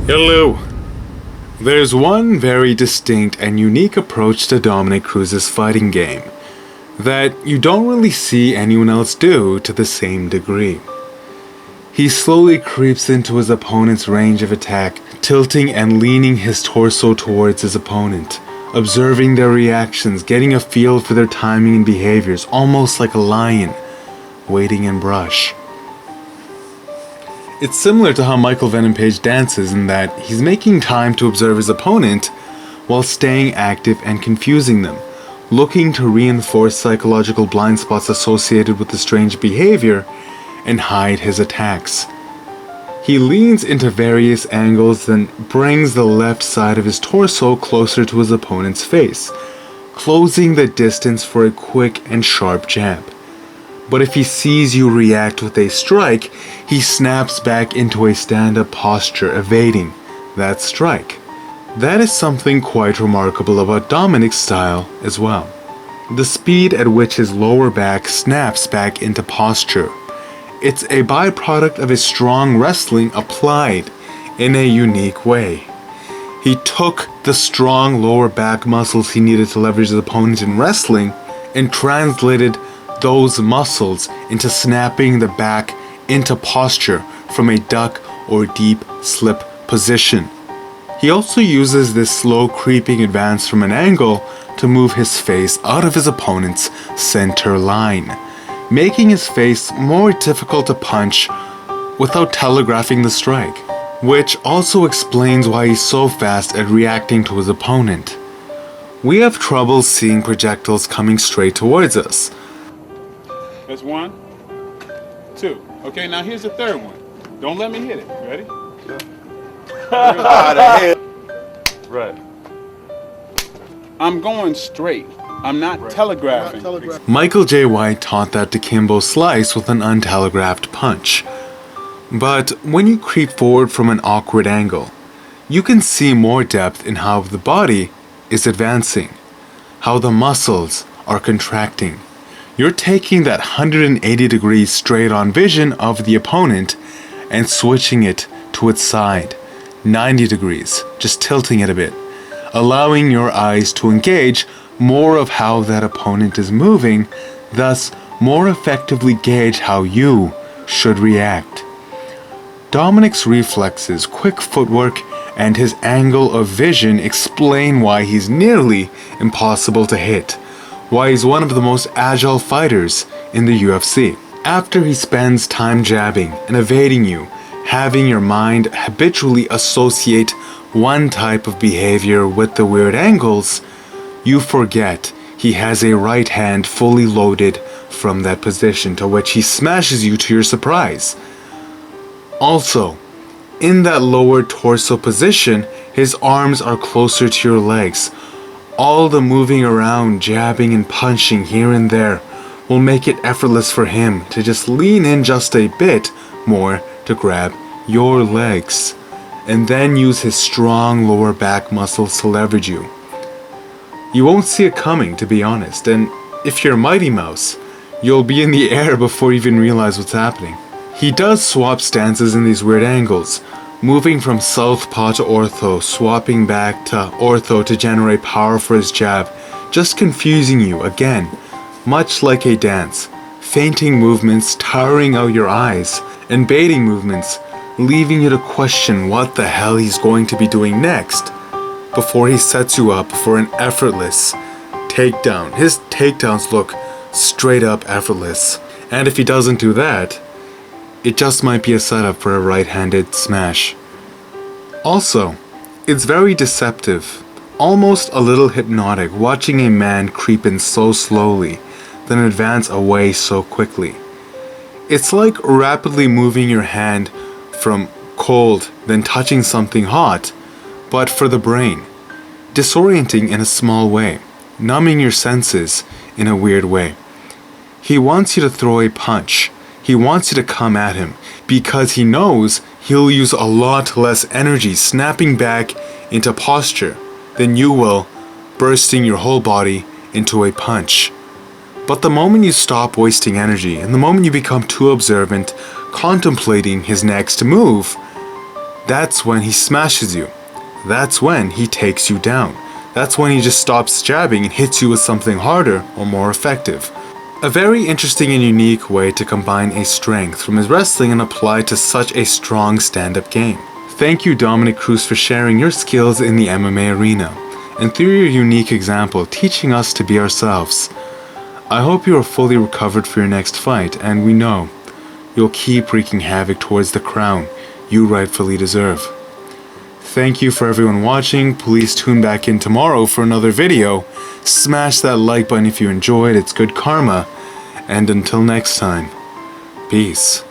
Hello. There's one very distinct and unique approach to Dominick Cruz's fighting game that you don't really see anyone else do to the same degree. He slowly creeps into his opponent's range of attack, tilting and leaning his torso towards his opponent, observing their reactions, getting a feel for their timing and behaviors, almost like a lion waiting in brush. It's similar to how Michael Venom Page dances in that he's making time to observe his opponent while staying active and confusing them, looking to reinforce psychological blind spots associated with the strange behavior and hide his attacks. He leans into various angles, then brings the left side of his torso closer to his opponent's face, closing the distance for a quick and sharp jab. But if he sees you react with a strike, he snaps back into a stand-up posture, evading that strike. That is something quite remarkable about Dominick's style as well. The speed at which his lower back snaps back into posture. It's a byproduct of his strong wrestling applied in a unique way. He took the strong lower back muscles he needed to leverage his opponent in wrestling and translated those muscles into snapping the back into posture from a duck or deep slip position. He also uses this slow creeping advance from an angle to move his face out of his opponent's center line, making his face more difficult to punch without telegraphing the strike, which also explains why he's so fast at reacting to his opponent. We have trouble seeing projectiles coming straight towards us. That's 1, 2. Okay, now here's the third one. Don't let me hit it. Ready? Right. I'm going straight. I'm not telegraphing. Michael J. White taught that to Kimbo Slice with an un-telegraphed punch. But when you creep forward from an awkward angle, you can see more depth in how the body is advancing, how the muscles are contracting. You're taking that 180 degrees straight on vision of the opponent and switching it to its side, 90 degrees, just tilting it a bit, allowing your eyes to engage more of how that opponent is moving, thus more effectively gauge how you should react. Dominick's reflexes, quick footwork, and his angle of vision explain why he's nearly impossible to hit, why he's one of the most agile fighters in the UFC. After he spends time jabbing and evading you, having your mind habitually associate one type of behavior with the weird angles, you forget he has a right hand fully loaded from that position, to which he smashes you to your surprise. Also, in that lower torso position, his arms are closer to your legs. All the moving around, jabbing and punching here and there will make it effortless for him to just lean in just a bit more to grab your legs, and then use his strong lower back muscles to leverage you. You won't see it coming, to be honest, and if you're Mighty Mouse, you'll be in the air before you even realize what's happening. He does swap stances in these weird angles, moving from southpaw to ortho, swapping back to ortho to generate power for his jab, just confusing you again, much like a dance, feinting movements, tiring out your eyes, and baiting movements, leaving you to question what the hell he's going to be doing next, before he sets you up for an effortless takedown. His takedowns look straight up effortless, and if he doesn't do that, it just might be a setup for a right-handed smash. Also, it's very deceptive, almost a little hypnotic, watching a man creep in so slowly, then advance away so quickly. It's like rapidly moving your hand from cold, then touching something hot, but for the brain. Disorienting in a small way, numbing your senses in a weird way. He wants you to throw a punch. He wants you to come at him because he knows he'll use a lot less energy snapping back into posture than you will bursting your whole body into a punch. But the moment you stop wasting energy and the moment you become too observant, contemplating his next move, that's when he smashes you. That's when he takes you down. That's when he just stops jabbing and hits you with something harder or more effective. A very interesting and unique way to combine a strength from his wrestling and apply to such a strong stand-up game. Thank you, Dominick Cruz, for sharing your skills in the MMA arena, and through your unique example, teaching us to be ourselves. I hope you are fully recovered for your next fight, and we know you'll keep wreaking havoc towards the crown you rightfully deserve. Thank you for everyone watching. Please tune back in tomorrow for another video. Smash that like button if you enjoyed, it's good karma. And until next time, peace.